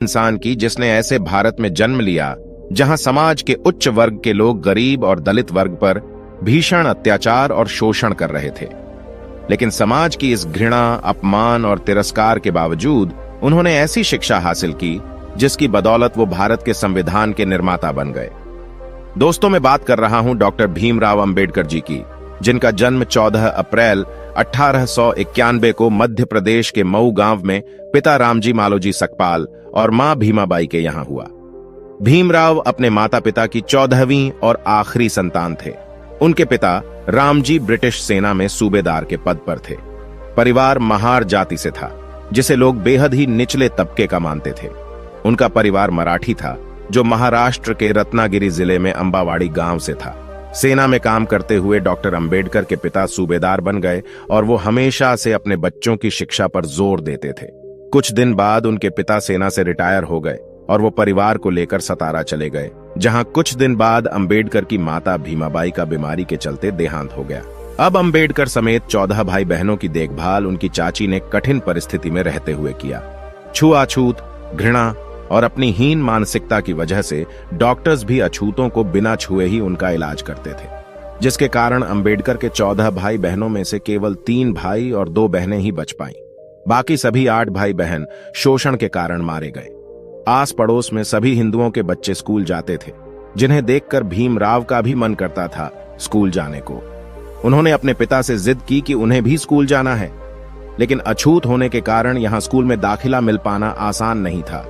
इंसान की जिसने ऐसे भारत में जन्म लिया जहां समाज के उच्च वर्ग के लोग गरीब और दलित वर्ग पर भीषण अत्याचार और शोषण कर रहे थे। लेकिन समाज की इस घृणा, अपमान और तिरस्कार के बावजूद उन्होंने ऐसी शिक्षा हासिल की जिसकी बदौलत वो भारत के संविधान के निर्माता बन गए। दोस्तों, मैं बात कर रहा हूं डॉक्टर भीमराव अंबेडकर जी की, जिनका जन्म 14 अप्रैल 1891 को मध्य प्रदेश के मऊ गांव में पिता रामजी मालोजी सकपाल और मां भीमाबाई के यहां हुआ। भीमराव अपने माता पिता की 14वीं और आखिरी संतान थे। उनके पिता रामजी ब्रिटिश सेना में सूबेदार के पद पर थे। परिवार महार जाति से था, जिसे लोग बेहद ही निचले तबके का मानते थे। उनका परिवार मराठी था, जो महाराष्ट्र के रत्नागिरी जिले में अंबावाड़ी गांव से था। सेना में काम करते हुए डॉक्टर अंबेडकर के पिता सूबेदार बन गए और वो हमेशा से अपने बच्चों की शिक्षा पर जोर देते थे। कुछ दिन बाद उनके पिता सेना से रिटायर हो गए और वो परिवार को लेकर सतारा चले गए, जहां कुछ दिन बाद अंबेडकर की माता भीमाबाई का बीमारी के चलते देहांत हो गया। अब अंबेडकर समेत 14 भाई बहनों की देखभाल उनकी चाची ने कठिन परिस्थिति में रहते हुए किया। छुआछूत, घृणा और अपनी हीन मानसिकता की वजह से डॉक्टर्स भी अछूतों को बिना छुए ही उनका इलाज करते थे, जिसके कारण अंबेडकर के 14 भाई बहनों में से केवल 3 भाई और 2 बहनें ही बच पाईं। बाकी सभी 8 भाई बहन शोषण के कारण मारे गए। आस पड़ोस में सभी हिंदुओं के बच्चे स्कूल जाते थे, जिन्हें देखकर भीमराव का भी मन करता था स्कूल जाने को। उन्होंने अपने पिता से जिद की कि उन्हें भी स्कूल जाना है, लेकिन अछूत होने के कारण यहां स्कूल में दाखिला मिल पाना आसान नहीं था।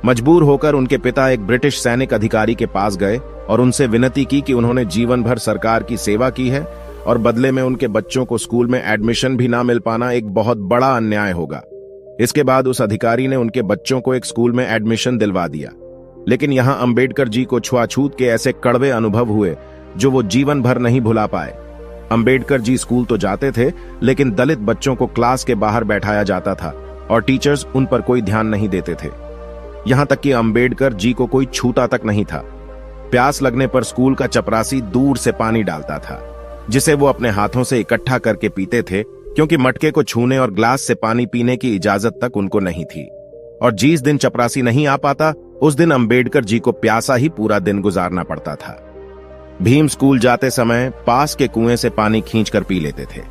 मजबूर होकर उनके पिता एक ब्रिटिश सैनिक अधिकारी के पास गए और उनसे विनती की कि उन्होंने जीवन भर सरकार की सेवा की है और बदले में उनके बच्चों को स्कूल में एडमिशन भी ना मिल पाना एक बहुत बड़ा अन्याय होगा। इसके बाद उस अधिकारी ने उनके बच्चों को एक स्कूल में एडमिशन दिलवा दिया। लेकिन यहां अंबेडकर जी को छुआछूत के ऐसे कड़वे अनुभव हुए जो वो जीवन भर नहीं भुला पाए। अंबेडकर जी स्कूल तो जाते थे, लेकिन दलित बच्चों को क्लास के बाहर बैठाया जाता था और टीचर्स उन पर कोई ध्यान नहीं देते थे। यहां तक कि अंबेडकर जी को कोई छूता तक नहीं था। प्यास लगने पर स्कूल का चपरासी दूर से पानी डालता था, जिसे वो अपने हाथों से इकट्ठा करके पीते थे, क्योंकि मटके को छूने और ग्लास से पानी पीने की इजाजत तक उनको नहीं थी। और जिस दिन चपरासी नहीं आ पाता, उस दिन अंबेडकर जी को प्यासा ही पूरा दिन गुजारना पड़ता था। भीम स्कूल जाते समय पास के कुएं से पानी खींचकर पी लेते थे।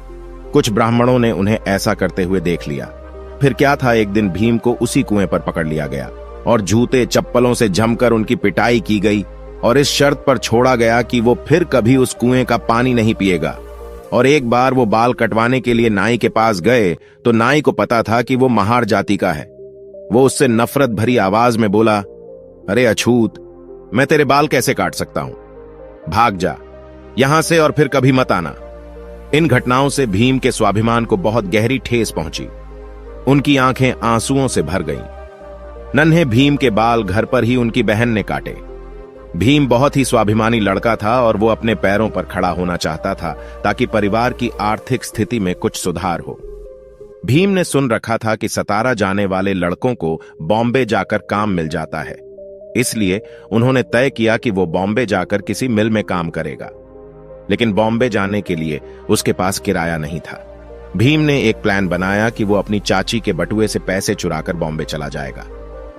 कुछ ब्राह्मणों ने उन्हें ऐसा करते हुए देख लिया। फिर क्या था, एक दिन भीम को उसी कुएं पर पकड़ लिया गया और जूते चप्पलों से जमकर उनकी पिटाई की गई और इस शर्त पर छोड़ा गया कि वो फिर कभी उस कुएं का पानी नहीं पिएगा। और एक बार वो बाल कटवाने के लिए नाई के पास गए तो नाई को पता था कि वो महार जाति का है। वो उससे नफरत भरी आवाज में बोला, अरे अछूत, मैं तेरे बाल कैसे काट सकता हूं? भाग जा यहां से और फिर कभी मत आना। इन घटनाओं से भीम के स्वाभिमान को बहुत गहरी ठेस पहुंची। उनकी आंखें आंसुओं से भर गईं। नन्हे भीम के बाल घर पर ही उनकी बहन ने काटे। भीम बहुत ही स्वाभिमानी लड़का था और वो अपने पैरों पर खड़ा होना चाहता था ताकि परिवार की आर्थिक स्थिति में कुछ सुधार हो। भीम ने सुन रखा था कि सतारा जाने वाले लड़कों को बॉम्बे जाकर काम मिल जाता है, इसलिए उन्होंने तय किया कि वो बॉम्बे जाकर किसी मिल में काम करेगा। लेकिन बॉम्बे जाने के लिए उसके पास किराया नहीं था। भीम ने एक प्लान बनाया कि वो अपनी चाची के बटुए से पैसे चुराकर बॉम्बे चला जाएगा।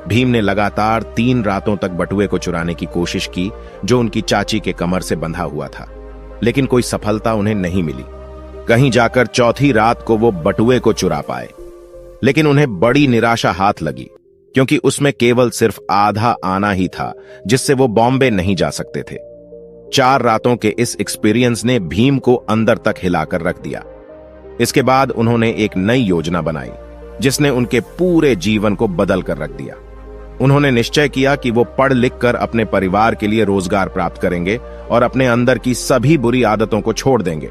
भीम ने लगातार 3 रातों तक बटुए को चुराने की कोशिश की, जो उनकी चाची के कमर से बंधा हुआ था, लेकिन कोई सफलता उन्हें नहीं मिली। कहीं जाकर चौथी रात को वो बटुए को चुरा पाए, लेकिन उन्हें बड़ी निराशा हाथ लगी, क्योंकि उसमें केवल सिर्फ आधा आना ही था, जिससे वो बॉम्बे नहीं जा सकते थे। 4 रातों के इस एक्सपीरियंस ने भीम को अंदर तक हिलाकर रख दिया। इसके बाद उन्होंने एक नई योजना बनाई, जिसने उनके पूरे जीवन को बदल कर रख दिया। उन्होंने निश्चय किया कि वो पढ़ लिख कर अपने परिवार के लिए रोजगार प्राप्त करेंगे और अपने अंदर की सभी बुरी आदतों को छोड़ देंगे।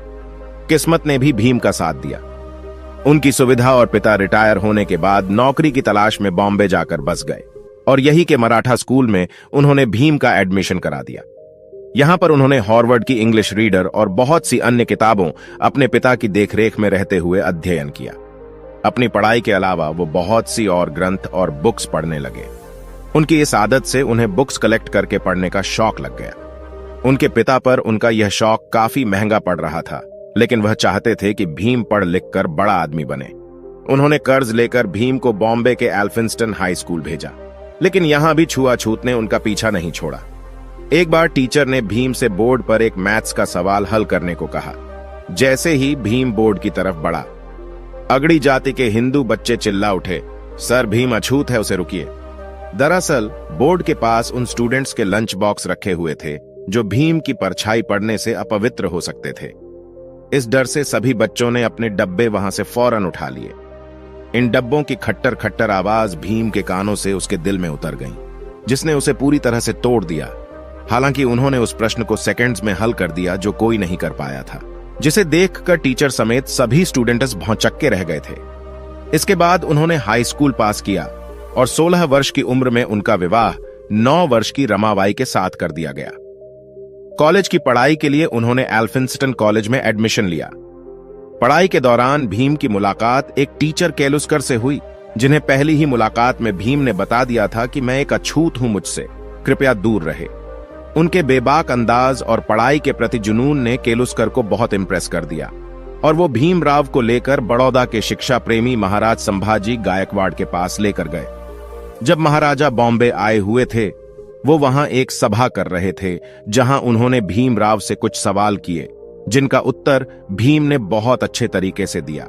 किस्मत ने भी भीम का साथ दिया। उनकी सुविधा और पिता रिटायर होने के बाद नौकरी की तलाश में बॉम्बे जाकर बस गए और यही के मराठा स्कूल में उन्होंने भीम का एडमिशन करा दिया। यहां पर उन्होंने हॉर्वर्ड की इंग्लिश रीडर और बहुत सी अन्य किताबों अपने पिता की देखरेख में रहते हुए अध्ययन किया। अपनी पढ़ाई के अलावा वो बहुत सी और ग्रंथ और बुक्स पढ़ने लगे। उनकी इस आदत से उन्हें बुक्स कलेक्ट करके पढ़ने का शौक लग गया। उनके पिता पर उनका यह शौक काफी महंगा पड़ रहा था, लेकिन वह चाहते थे कि भीम पढ़ लिख कर बड़ा आदमी बने। उन्होंने कर्ज लेकर भीम को बॉम्बे के एल्फिंस्टन हाई स्कूल भेजा। लेकिन यहां भी छुआछूत ने उनका पीछा नहीं छोड़ा। एक बार टीचर ने भीम से बोर्ड पर एक मैथ्स का सवाल हल करने को कहा। जैसे ही भीम बोर्ड की तरफ बढ़ा, अगड़ी जाति के हिंदू बच्चे चिल्ला उठे, सर भीम अछूत है, उसे रुकिए। दरअसल बोर्ड के पास उन स्टूडेंट्स के लंच बॉक्स रखे हुए थे जो भीम की परछाई पड़ने से अपवित्र हो सकते थे। इस डर से सभी बच्चों ने अपने डब्बे वहां से फौरन उठा लिए। इन डब्बों की खट्टर खट्टर आवाज भीम के कानों से उसके दिल में उतर गई, जिसने उसे पूरी तरह से तोड़ दिया। हालांकि उन्होंने उस प्रश्न को सेकंड्स में हल कर दिया जो कोई नहीं कर पाया था, जिसे देखकर टीचर समेत सभी स्टूडेंट्स भौंचक्के रह गए थे। इसके बाद उन्होंने हाई स्कूल पास किया और 16 वर्ष की उम्र में उनका विवाह 9 वर्ष की रमाबाई के साथ कर दिया गया। कॉलेज की पढ़ाई के लिए उन्होंने एल्फिंस्टन कॉलेज में एडमिशन लिया। पढ़ाई के दौरान भीम की मुलाकात एक टीचर केलुस्कर से हुई, जिन्हें पहली ही मुलाकात में भीम ने बता दिया था कि मैं एक अछूत हूं, मुझसे कृपया दूर रहे। उनके बेबाक अंदाज और पढ़ाई के प्रति जुनून ने केलुस्कर को बहुत इंप्रेस कर दिया और वो भीमराव को लेकर बड़ौदा के शिक्षा प्रेमी महाराज संभाजी गायकवाड़ के पास लेकर गए। जब महाराजा बॉम्बे आए हुए थे, वो वहां एक सभा कर रहे थे, जहां उन्होंने भीमराव से कुछ सवाल किए, जिनका उत्तर भीम ने बहुत अच्छे तरीके से दिया।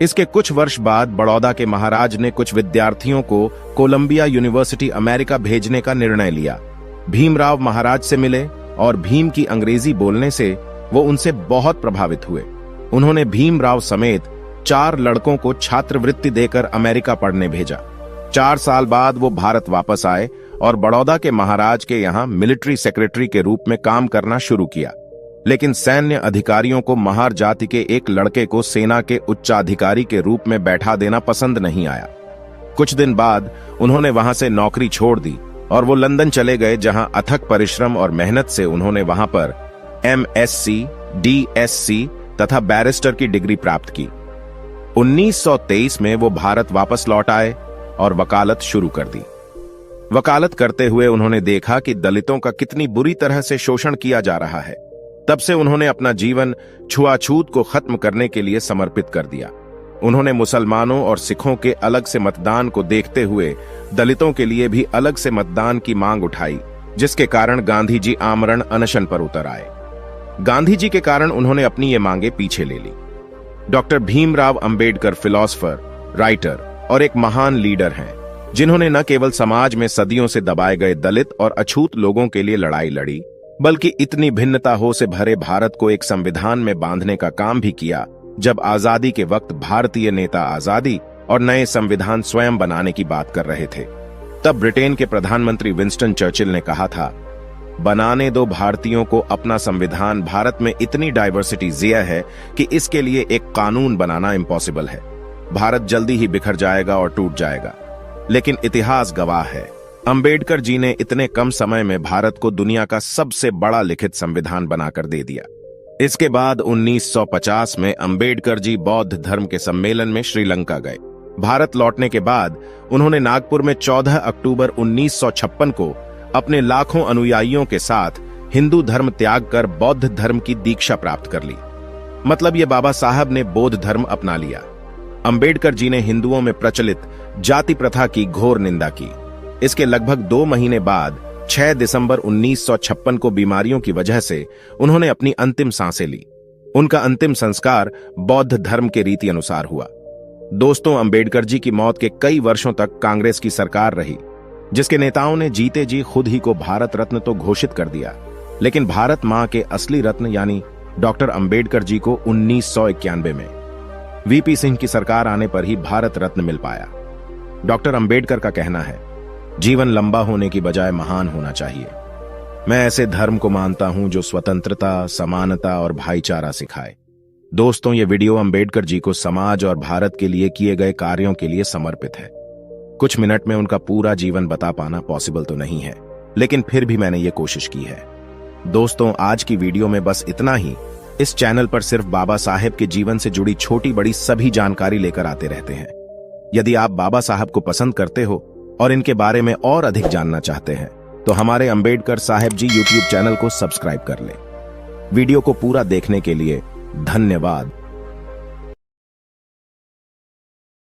इसके कुछ वर्ष बाद बड़ौदा के महाराज ने कुछ विद्यार्थियों को कोलंबिया यूनिवर्सिटी अमेरिका भेजने का निर्णय लिया। भीमराव महाराज से मिले और भीम की अंग्रेजी बोलने से वो उनसे बहुत प्रभावित हुए। उन्होंने भीमराव समेत 4 लड़कों को छात्रवृत्ति देकर अमेरिका पढ़ने भेजा। 4 साल बाद वो भारत वापस आए और बड़ौदा के महाराज के यहाँ मिलिट्री सेक्रेटरी के रूप में काम करना शुरू किया। लेकिन सैन्य अधिकारियों को महार जाति के एक लड़के को सेना के उच्चाधिकारी के रूप में बैठा देना पसंद नहीं आया। कुछ दिन बाद उन्होंने वहां से नौकरी छोड़ दी और वो लंदन चले गए, जहां अथक परिश्रम और मेहनत से उन्होंने वहां पर MSc, DSc तथा बैरिस्टर की डिग्री प्राप्त की। 1923 में वो भारत वापस लौट आए और वकालत शुरू कर दी। वकालत करते हुए उन्होंने देखा कि दलितों का कितनी बुरी तरह से शोषण किया जा रहा है। तब से उन्होंने अपना जीवन छुआछूत को खत्म करने के लिए समर्पित कर दिया। उन्होंने मुसलमानों और सिखों के अलग से मतदान को देखते हुए दलितों के लिए भी अलग से मतदान की मांग उठाई, जिसके कारण गांधी जी आमरण अनशन पर उतर आए। गांधी जी के कारण उन्होंने अपनी ये मांगे पीछे ले ली। Doctor Bhimrao Ambedkar philosopher, writer और एक महान लीडर हैं, जिन्होंने न केवल समाज में सदियों से दबाए गए दलित और अछूत लोगों के लिए लड़ाई लड़ी, बल्कि इतनी भिन्नता हो से भरे भारत को एक संविधान में बांधने का काम भी किया। जब आजादी के वक्त भारतीय नेता आजादी और नए संविधान स्वयं बनाने की बात कर रहे थे, तब ब्रिटेन के प्रधानमंत्री विंस्टन चर्चिल ने कहा था, बनाने दो भारतीयों को अपना संविधान। भारत में इतनी डाइवर्सिटी ज़िया है कि इसके लिए एक कानून बनाना इम्पॉसिबल है। भारत जल्दी ही बिखर जाएगा और टूट जाएगा। लेकिन इतिहास गवाह है, अंबेडकर जी ने इतने कम समय में भारत को दुनिया का सबसे बड़ा लिखित संविधान बनाकर दे दिया। इसके बाद 1950 में अंबेडकर जी बौद्ध धर्म के सम्मेलन में श्रीलंका गए। भारत लौटने के बाद उन्होंने नागपुर में 14 अक्टूबर 1956 को अपने लाखों अनुयायियों के साथ हिंदू धर्म त्याग कर बौद्ध धर्म की दीक्षा प्राप्त कर ली। मतलब ये बाबा साहब ने बौद्ध धर्म अपना लिया। अंबेडकर जी ने हिंदुओं में प्रचलित जाति प्रथा की घोर निंदा की। इसके लगभग 2 महीने बाद 6 दिसंबर 1956 को बीमारियों की वजह से उन्होंने अपनी अंतिम सांसें ली। उनका अंतिम संस्कार बौद्ध धर्म के रीति अनुसार हुआ। दोस्तों, अंबेडकर जी की मौत के कई वर्षों तक कांग्रेस की सरकार रही, जिसके नेताओं ने जीते जी खुद ही को भारत रत्न तो घोषित कर दिया, लेकिन भारत मां के असली रत्न यानी डॉक्टर अंबेडकर जी को 1991 में वीपी सिंह की सरकार आने पर ही भारत रत्न मिल पाया। डॉक्टर अंबेडकर का कहना है, जीवन लंबा होने की बजाय महान होना चाहिए। मैं ऐसे धर्म को मानता हूं जो स्वतंत्रता, समानता और भाईचारा सिखाए। दोस्तों, ये वीडियो अंबेडकर जी को समाज और भारत के लिए किए गए कार्यों के लिए समर्पित है। कुछ मिनट में उनका पूरा जीवन बता पाना पॉसिबल तो नहीं है, लेकिन फिर भी मैंने ये कोशिश की है। दोस्तों, आज की वीडियो में बस इतना ही। इस चैनल पर सिर्फ बाबा साहेब के जीवन से जुड़ी छोटी बड़ी सभी जानकारी लेकर आते रहते हैं। यदि आप बाबा साहब को पसंद करते हो और इनके बारे में और अधिक जानना चाहते हैं, तो हमारे अंबेडकर साहेब जी यूट्यूब चैनल को सब्सक्राइब कर लें। वीडियो को पूरा देखने के लिए धन्यवाद।